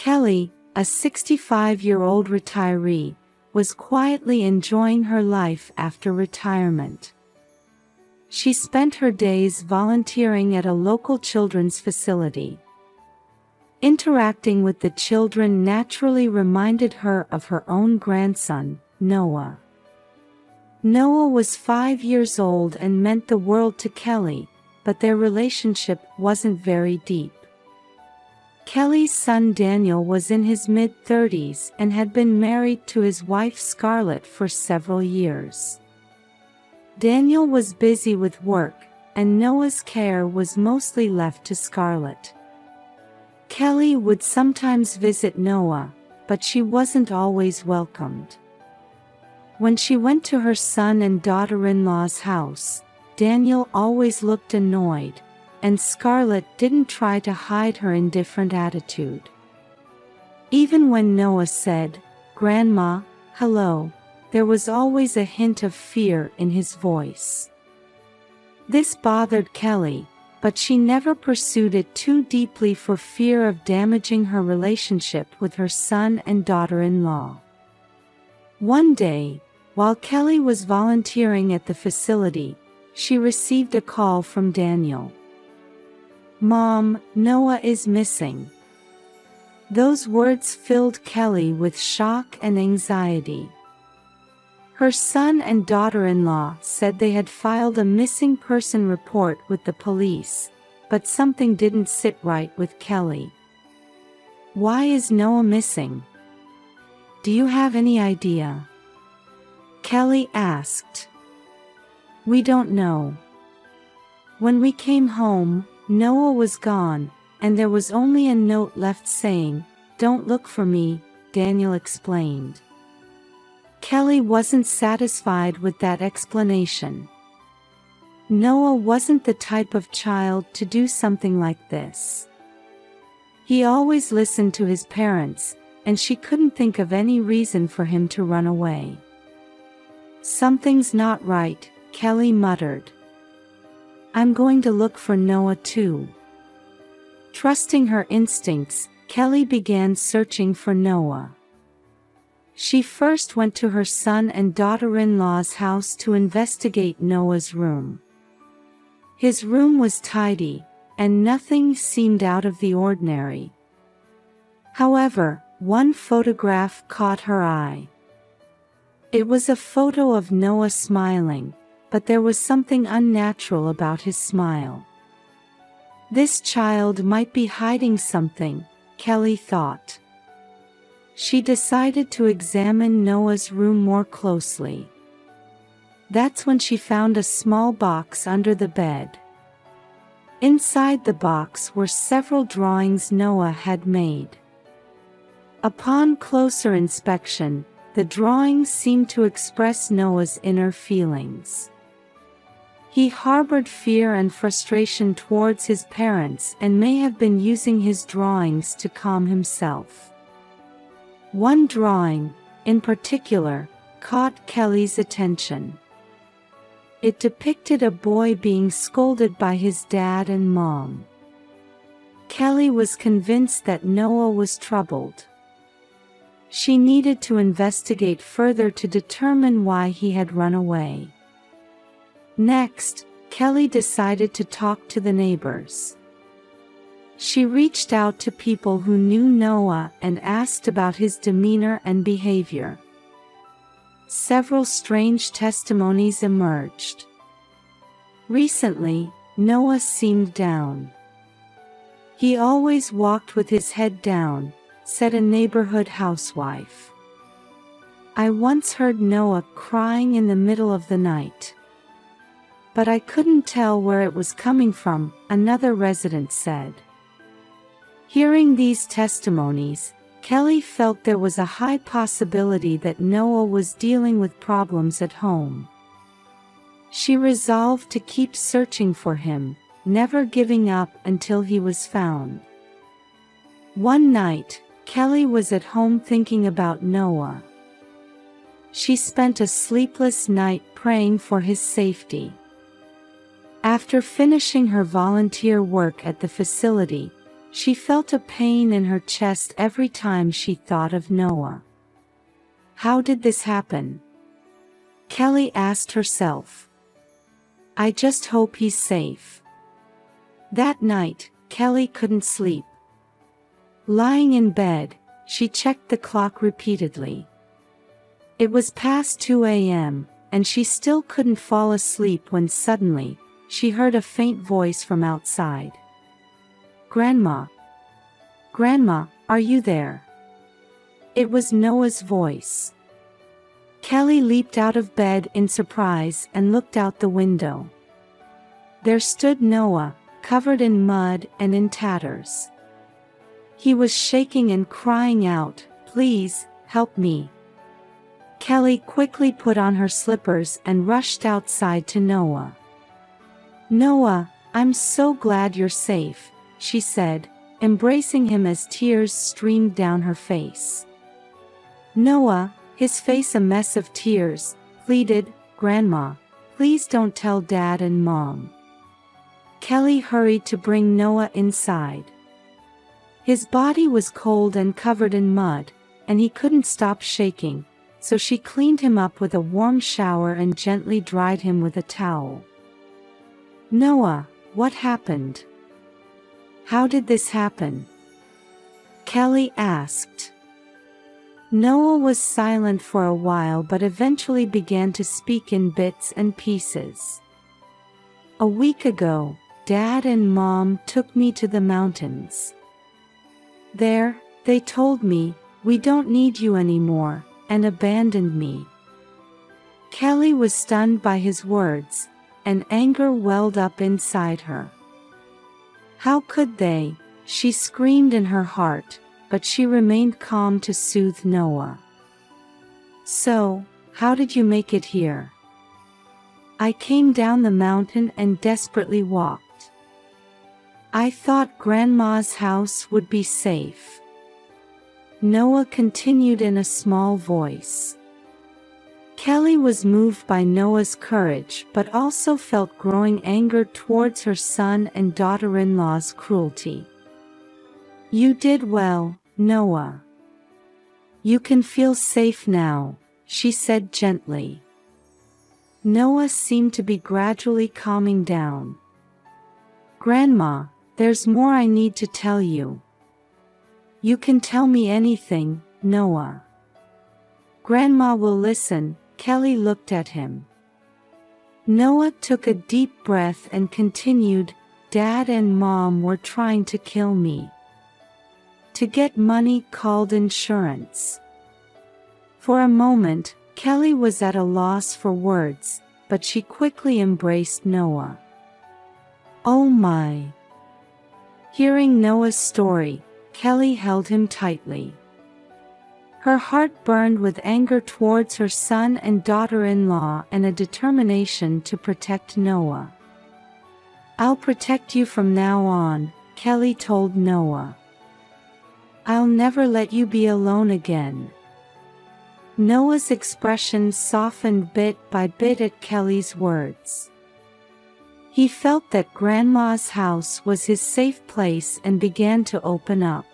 Kelly, a 65-year-old retiree, was quietly enjoying her life after retirement. She spent her days volunteering at a local children's facility. Interacting with the children naturally reminded her of her own grandson, Noah. Noah was 5 years old and meant the world to Kelly, but their relationship wasn't very deep. Kelly's son Daniel was in his mid-30s and had been married to his wife Scarlett for several years. Daniel was busy with work, and Noah's care was mostly left to Scarlett. Kelly would sometimes visit Noah, but she wasn't always welcomed. When she went to her son and daughter-in-law's house, Daniel always looked annoyed, and Scarlett didn't try to hide her indifferent attitude. Even when Noah said, "Grandma, hello," there was always a hint of fear in his voice. This bothered Kelly, but she never pursued it too deeply for fear of damaging her relationship with her son and daughter-in-law. One day, while Kelly was volunteering at the facility, she received a call from Daniel. "Mom, Noah is missing." Those words filled Kelly with shock and anxiety. Her son and daughter-in-law said they had filed a missing person report with the police, but something didn't sit right with Kelly. "Why is Noah missing? Do you have any idea?" Kelly asked. "We don't know. When we came home, Noah was gone, and there was only a note left saying, 'Don't look for me,'" Daniel explained. Kelly wasn't satisfied with that explanation. Noah wasn't the type of child to do something like this. He always listened to his parents, and she couldn't think of any reason for him to run away. "Something's not right," Kelly muttered. "I'm going to look for Noah too." Trusting her instincts, Kelly began searching for Noah. She first went to her son and daughter-in-law's house to investigate Noah's room. His room was tidy, and nothing seemed out of the ordinary. However, one photograph caught her eye. It was a photo of Noah smiling, but there was something unnatural about his smile. This child might be hiding something, Kelly thought. She decided to examine Noah's room more closely. That's when she found a small box under the bed. Inside the box were several drawings Noah had made. Upon closer inspection, the drawings seemed to express Noah's inner feelings. He harbored fear and frustration towards his parents and may have been using his drawings to calm himself. One drawing, in particular, caught Kelly's attention. It depicted a boy being scolded by his dad and mom. Kelly was convinced that Noah was troubled. She needed to investigate further to determine why he had run away. Next, Kelly decided to talk to the neighbors. She reached out to people who knew Noah and asked about his demeanor and behavior. Several strange testimonies emerged. Recently, Noah seemed down. "He always walked with his head down," said a neighborhood housewife. "I once heard Noah crying in the middle of the night. But I couldn't tell where it was coming from," another resident said. Hearing these testimonies, Kelly felt there was a high possibility that Noah was dealing with problems at home. She resolved to keep searching for him, never giving up until he was found. One night, Kelly was at home thinking about Noah. She spent a sleepless night praying for his safety. After finishing her volunteer work at the facility, She felt a pain in her chest every time she thought of Noah. How did this happen? Kelly asked herself. I just hope he's safe. That night, Kelly couldn't sleep. Lying in bed, she checked the clock repeatedly. It was past 2 a.m., and she still couldn't fall asleep when suddenly, she heard a faint voice from outside. Grandma. Grandma, are you there? It was Noah's voice. Kelly leaped out of bed in surprise and looked out the window. There stood Noah, covered in mud and in tatters. He was shaking and crying out, "Please, help me." Kelly quickly put on her slippers and rushed outside to Noah. "Noah, I'm so glad you're safe," she said, embracing him as tears streamed down her face. Noah, his face a mess of tears, pleaded, "Grandma, please don't tell Dad and Mom." Kelly hurried to bring Noah inside. His body was cold and covered in mud, and he couldn't stop shaking, so she cleaned him up with a warm shower and gently dried him with a towel. "Noah, what happened? How did this happen?" Kelly asked. Noah was silent for a while but eventually began to speak in bits and pieces. "A week ago, Dad and Mom took me to the mountains. There, they told me, 'We don't need you anymore,' and abandoned me." Kelly was stunned by his words, and anger welled up inside her. How could they? She screamed in her heart, but she remained calm to soothe Noah. "So, how did you make it here?" "I came down the mountain and desperately walked. I thought Grandma's house would be safe." Noah continued in a small voice. Kelly was moved by Noah's courage but also felt growing anger towards her son and daughter-in-law's cruelty. "You did well, Noah. You can feel safe now," she said gently. Noah seemed to be gradually calming down. "Grandma, there's more I need to tell you." "You can tell me anything, Noah." "Grandma will listen." Kelly looked at him. Noah took a deep breath and continued, "Dad and Mom were trying to kill me. To get money called insurance." For a moment, Kelly was at a loss for words, but she quickly embraced Noah. "Oh my." Hearing Noah's story, Kelly held him tightly. Her heart burned with anger towards her son and daughter-in-law and a determination to protect Noah. "I'll protect you from now on," Kelly told Noah. "I'll never let you be alone again." Noah's expression softened bit by bit at Kelly's words. He felt that Grandma's house was his safe place and began to open up.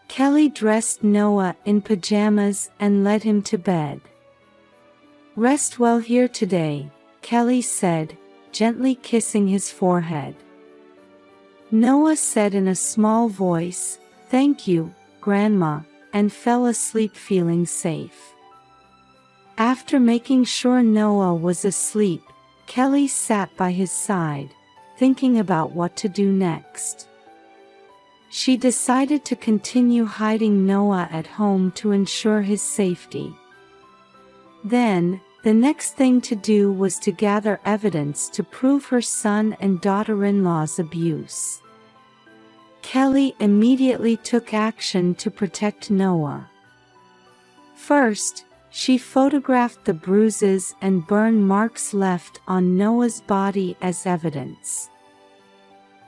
Kelly dressed Noah in pajamas and led him to bed. "Rest well here today," Kelly said, gently kissing his forehead. Noah said in a small voice, "Thank you, Grandma," and fell asleep feeling safe. After making sure Noah was asleep, Kelly sat by his side, thinking about what to do next. She decided to continue hiding Noah at home to ensure his safety. Then, the next thing to do was to gather evidence to prove her son and daughter-in-law's abuse. Kelly immediately took action to protect Noah. First, she photographed the bruises and burn marks left on Noah's body as evidence.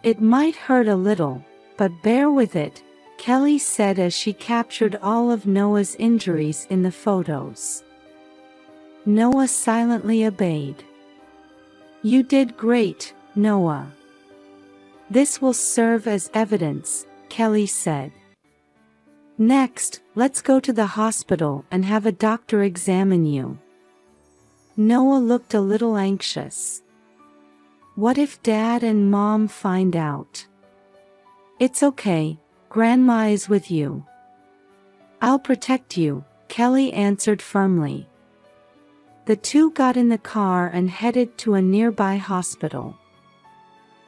"It might hurt a little, but bear with it," Kelly said as she captured all of Noah's injuries in the photos. Noah silently obeyed. "You did great, Noah. This will serve as evidence, Kelly said. Next, let's go to the hospital and have a doctor examine you. Noah looked a little anxious. What if Dad and Mom find out? It's okay, Grandma is with you. I'll protect you, Kelly answered firmly. The two got in the car and headed to a nearby hospital.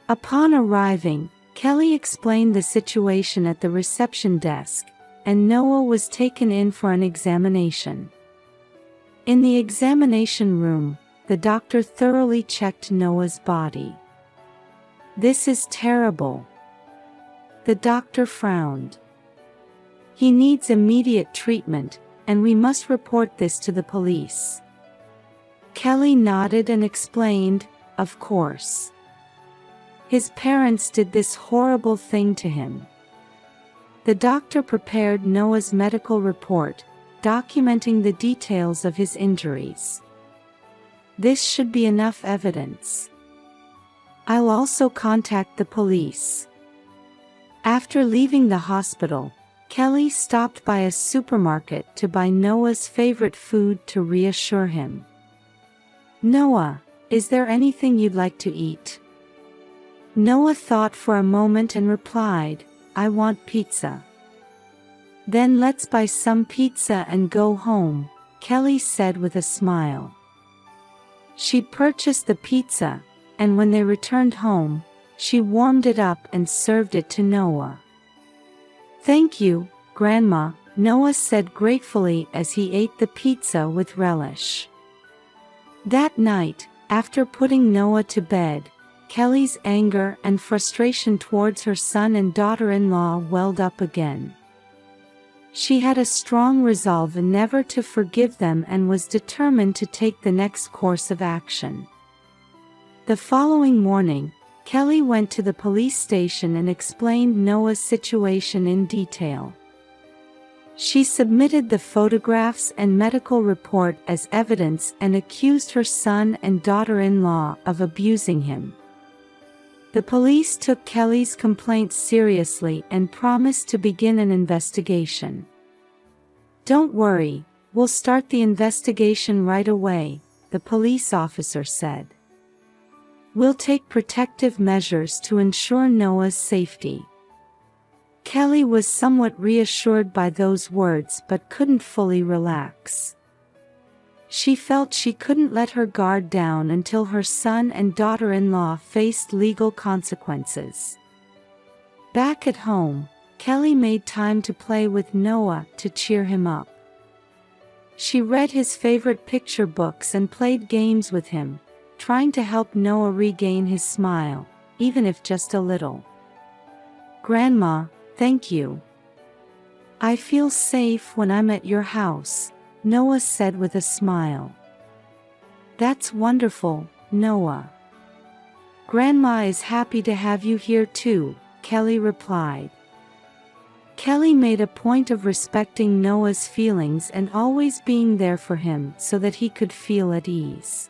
Upon arriving, Kelly explained the situation at the reception desk, and Noah was taken in for an examination. In the examination room, the doctor thoroughly checked Noah's body. This is terrible. The doctor frowned. He needs immediate treatment, and we must report this to the police. Kelly nodded and explained, of course. His parents did this horrible thing to him. The doctor prepared Noah's medical report, documenting the details of his injuries. This should be enough evidence. I'll also contact the police. After leaving the hospital, Kelly stopped by a supermarket to buy Noah's favorite food to reassure him. Noah, is there anything you'd like to eat? Noah thought for a moment and replied, I want pizza. Then let's buy some pizza and go home, Kelly said with a smile. She purchased the pizza, and when they returned home, she warmed it up and served it to Noah. Thank you, Grandma, Noah said gratefully as he ate the pizza with relish. That night, after putting Noah to bed, Kelly's anger and frustration towards her son and daughter-in-law welled up again. She had a strong resolve never to forgive them and was determined to take the next course of action. The following morning, Kelly went to the police station and explained Noah's situation in detail. She submitted the photographs and medical report as evidence and accused her son and daughter-in-law of abusing him. The police took Kelly's complaint seriously and promised to begin an investigation. Don't worry, we'll start the investigation right away, the police officer said. We'll take protective measures to ensure Noah's safety. Kelly was somewhat reassured by those words but couldn't fully relax. She felt she couldn't let her guard down until her son and daughter-in-law faced legal consequences. Back at home, Kelly made time to play with Noah to cheer him up. She read his favorite picture books and played games with him, trying to help Noah regain his smile, even if just a little. Grandma, thank you. I feel safe when I'm at your house, Noah said with a smile. That's wonderful, Noah. Grandma is happy to have you here too, Kelly replied. Kelly made a point of respecting Noah's feelings and always being there for him so that he could feel at ease.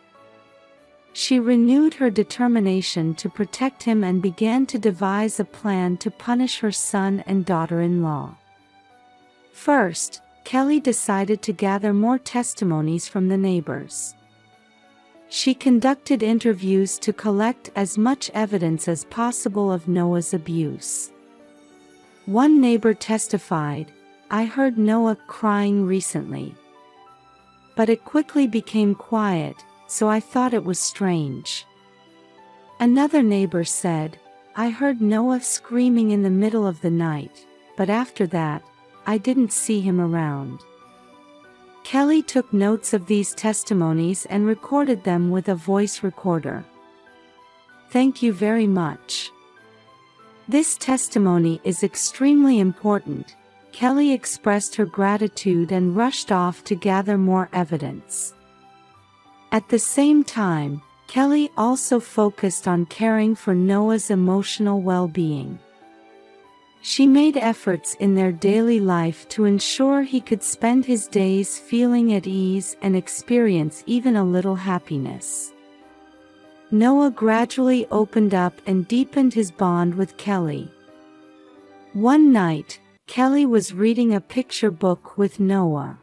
She renewed her determination to protect him and began to devise a plan to punish her son and daughter-in-law. First, Kelly decided to gather more testimonies from the neighbors. She conducted interviews to collect as much evidence as possible of Noah's abuse. One neighbor testified, I heard Noah crying recently. But it quickly became quiet, so I thought it was strange. Another neighbor said, I heard Noah screaming in the middle of the night, but after that, I didn't see him around. Kelly took notes of these testimonies and recorded them with a voice recorder. Thank you very much. This testimony is extremely important. Kelly expressed her gratitude and rushed off to gather more evidence. At the same time, Kelly also focused on caring for Noah's emotional well-being. She made efforts in their daily life to ensure he could spend his days feeling at ease and experience even a little happiness. Noah gradually opened up and deepened his bond with Kelly. One night, Kelly was reading a picture book with Noah.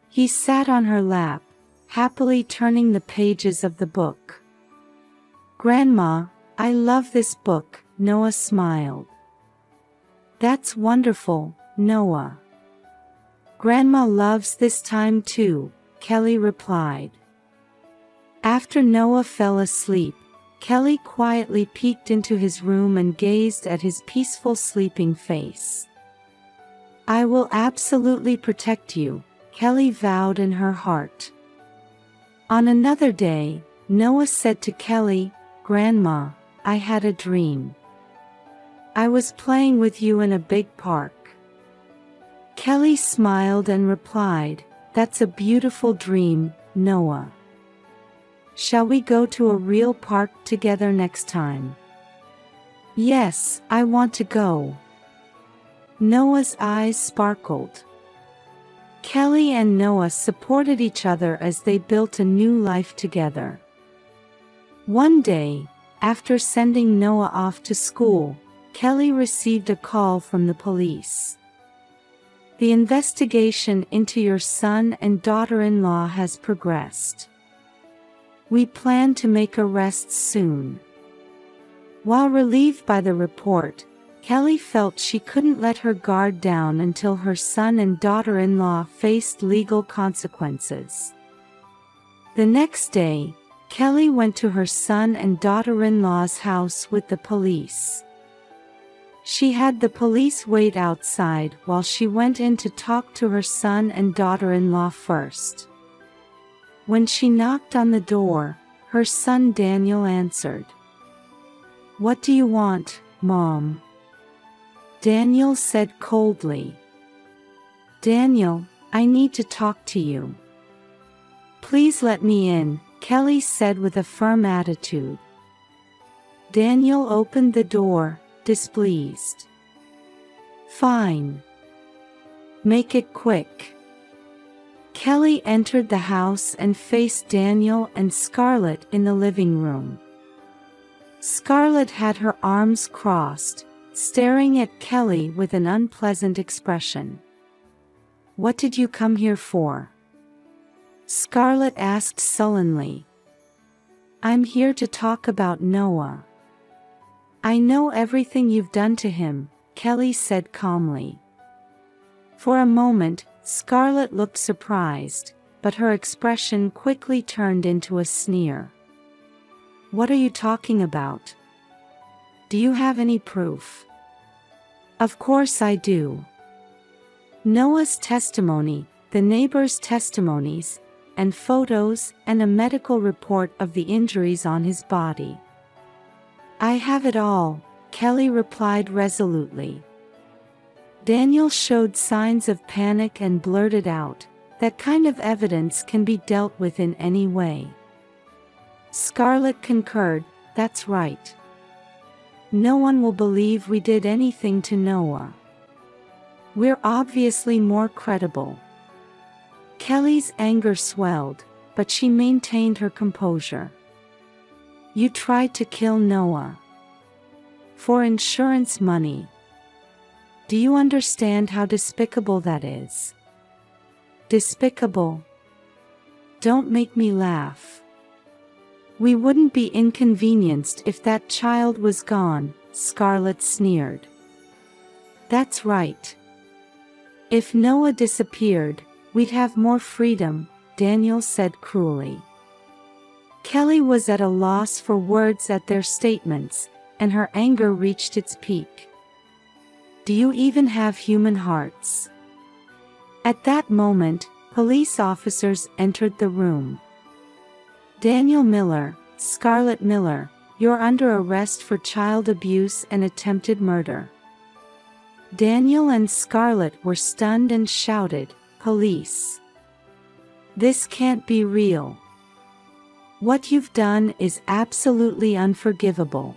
He sat on her lap, happily turning the pages of the book. "Grandma, I love this book," Noah smiled. "That's wonderful, Noah. Grandma loves this time too," Kelly replied. After Noah fell asleep, Kelly quietly peeked into his room and gazed at his peaceful sleeping face. "I will absolutely protect you," Kelly vowed in her heart. On another day, Noah said to Kelly, "Grandma, I had a dream. I was playing with you in a big park." Kelly smiled and replied, "That's a beautiful dream, Noah. Shall we go to a real park together next time?" "Yes, I want to go." Noah's eyes sparkled. Kelly and Noah supported each other as they built a new life together. One day, after sending Noah off to school, Kelly received a call from the police. "The investigation into your son and daughter-in-law has progressed. We plan to make arrests soon." While relieved by the report, Kelly felt she couldn't let her guard down until her son and daughter-in-law faced legal consequences. The next day, Kelly went to her son and daughter-in-law's house with the police. She had the police wait outside while she went in to talk to her son and daughter-in-law first. When she knocked on the door, her son Daniel answered. "What do you want, Mom?" Daniel said coldly. "Daniel, I need to talk to you." "Please let me in," Kelly said with a firm attitude. Daniel opened the door, displeased. "Fine. Make it quick." Kelly entered the house and faced Daniel and Scarlett in the living room. Scarlett had her arms crossed, staring at Kelly with an unpleasant expression. "What did you come here for?" Scarlett asked sullenly. "I'm here to talk about Noah." "I know everything you've done to him," Kelly said calmly. For a moment, Scarlett looked surprised, but her expression quickly turned into a sneer. "What are you talking about? Do you have any proof?" "Of course I do. Noah's testimony, the neighbors' testimonies, and photos and a medical report of the injuries on his body. I have it all," Kelly replied resolutely. Daniel showed signs of panic and blurted out, "That kind of evidence can be dealt with in any way." Scarlett concurred, "That's right. No one will believe we did anything to Noah. We're obviously more credible." Kelly's anger swelled, but she maintained her composure. "You tried to kill Noah. For insurance money. Do you understand how despicable that is?" "Despicable? Don't make me laugh. We wouldn't be inconvenienced if that child was gone," Scarlett sneered. "That's right. If Noah disappeared, we'd have more freedom," Daniel said cruelly. Kelly was at a loss for words at their statements, and her anger reached its peak. "Do you even have human hearts?" At that moment, police officers entered the room. "Daniel Miller, Scarlett Miller, you're under arrest for child abuse and attempted murder." Daniel and Scarlett were stunned and shouted, "Police! This can't be real. What you've done is absolutely unforgivable.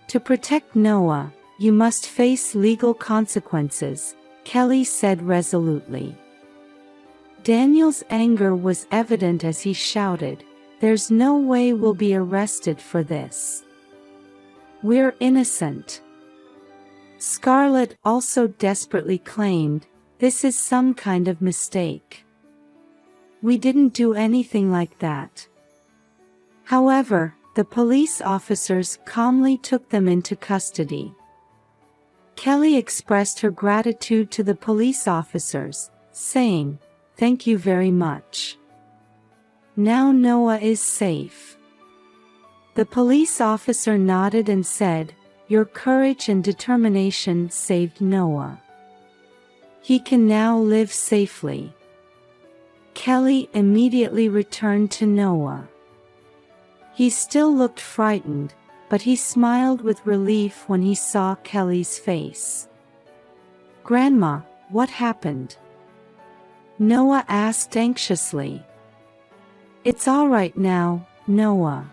To protect Noah, you must face legal consequences," Kelly said resolutely. Daniel's anger was evident as he shouted, There's no way we'll be arrested for this. We're innocent. Scarlett also desperately claimed, this is some kind of mistake. We didn't do anything like that. However, the police officers calmly took them into custody. Kelly expressed her gratitude to the police officers, saying, "Thank you very much. Now Noah is safe." The police officer nodded and said, "Your courage and determination saved Noah. He can now live safely." Kelly immediately returned to Noah. He still looked frightened, but he smiled with relief when he saw Kelly's face. "Grandma, what happened?" Noah asked anxiously. "It's all right now, Noah.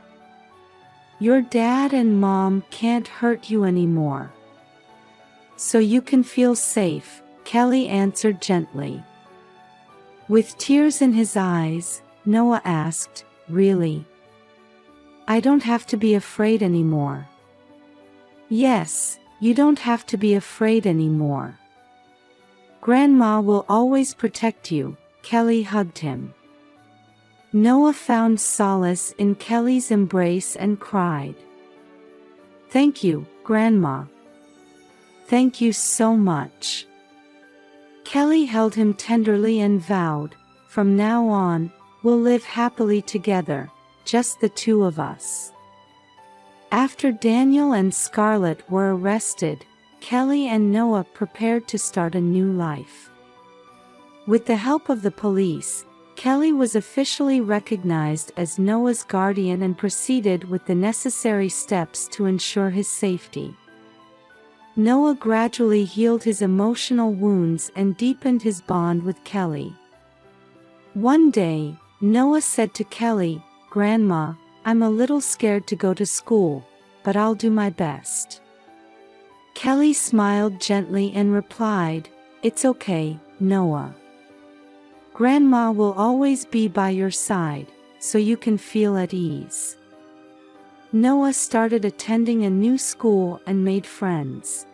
Your dad and mom can't hurt you anymore. So you can feel safe," Kelly answered gently. With tears in his eyes, Noah asked, "Really? I don't have to be afraid anymore?" "Yes, you don't have to be afraid anymore. Grandma will always protect you," Kelly hugged him. Noah found solace in Kelly's embrace and cried, "Thank you, Grandma. Thank you so much." Kelly held him tenderly and vowed, "From now on, we'll live happily together, just the two of us." After Daniel and Scarlett were arrested, Kelly and Noah prepared to start a new life. With the help of the police, Kelly was officially recognized as Noah's guardian and proceeded with the necessary steps to ensure his safety. Noah gradually healed his emotional wounds and deepened his bond with Kelly. One day, Noah said to Kelly, "Grandma, I'm a little scared to go to school, but I'll do my best." Kelly smiled gently and replied, "It's okay, Noah. Grandma will always be by your side, so you can feel at ease." Noah started attending a new school and made friends.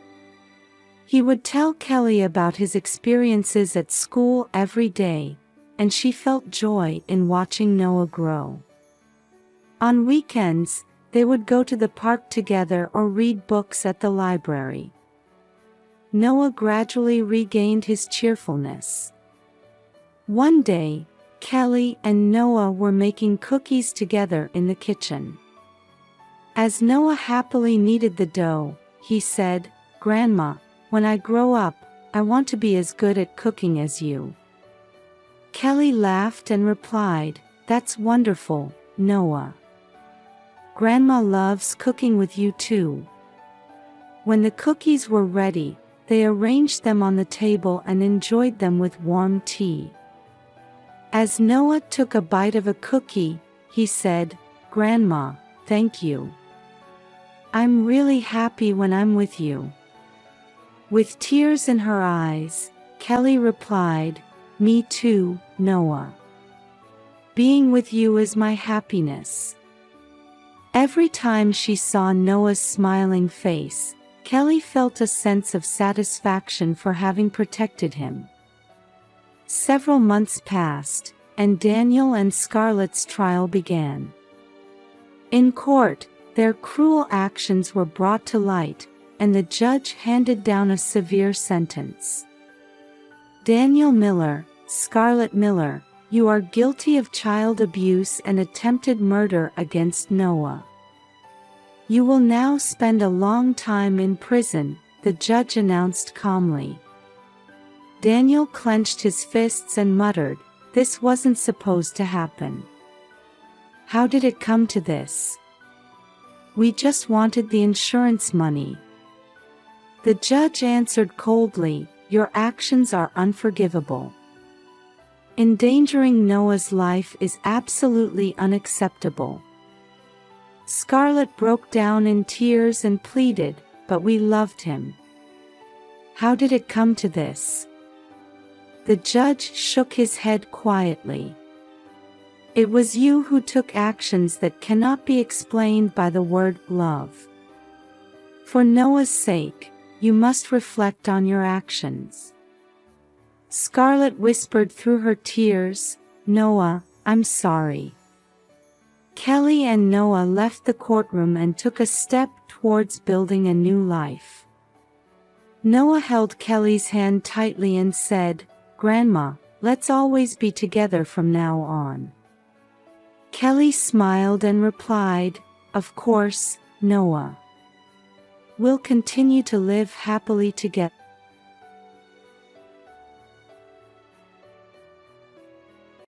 He would tell Kelly about his experiences at school every day, and she felt joy in watching Noah grow. On weekends, they would go to the park together or read books at the library. Noah gradually regained his cheerfulness. One day, Kelly and Noah were making cookies together in the kitchen. As Noah happily kneaded the dough, he said, "Grandma, when I grow up, I want to be as good at cooking as you." Kelly laughed and replied, "That's wonderful, Noah. Grandma loves cooking with you too." When the cookies were ready, they arranged them on the table and enjoyed them with warm tea. As Noah took a bite of a cookie, he said, "Grandma, thank you. I'm really happy when I'm with you." With tears in her eyes, Kelly replied, "Me too, Noah. Being with you is my happiness." Every time she saw Noah's smiling face, Kelly felt a sense of satisfaction for having protected him. Several months passed, and Daniel and Scarlett's trial began. In court, their cruel actions were brought to light, and the judge handed down a severe sentence. "Daniel Miller, Scarlett Miller, you are guilty of child abuse and attempted murder against Noah. You will now spend a long time in prison," the judge announced calmly. Daniel clenched his fists and muttered, "This wasn't supposed to happen. How did it come to this? We just wanted the insurance money." The judge answered coldly, "Your actions are unforgivable. Endangering Noah's life is absolutely unacceptable." Scarlett broke down in tears and pleaded, "But we loved him. How did it come to this?" The judge shook his head quietly. It was you who took actions that cannot be explained by the word love. For Noah's sake, you must reflect on your actions. Scarlett whispered through her tears, "Noah, I'm sorry." Kelly and Noah left the courtroom and took a step towards building a new life. Noah held Kelly's hand tightly and said, "Grandma, let's always be together from now on." Kelly smiled and replied, "Of course, Noah. We'll continue to live happily together."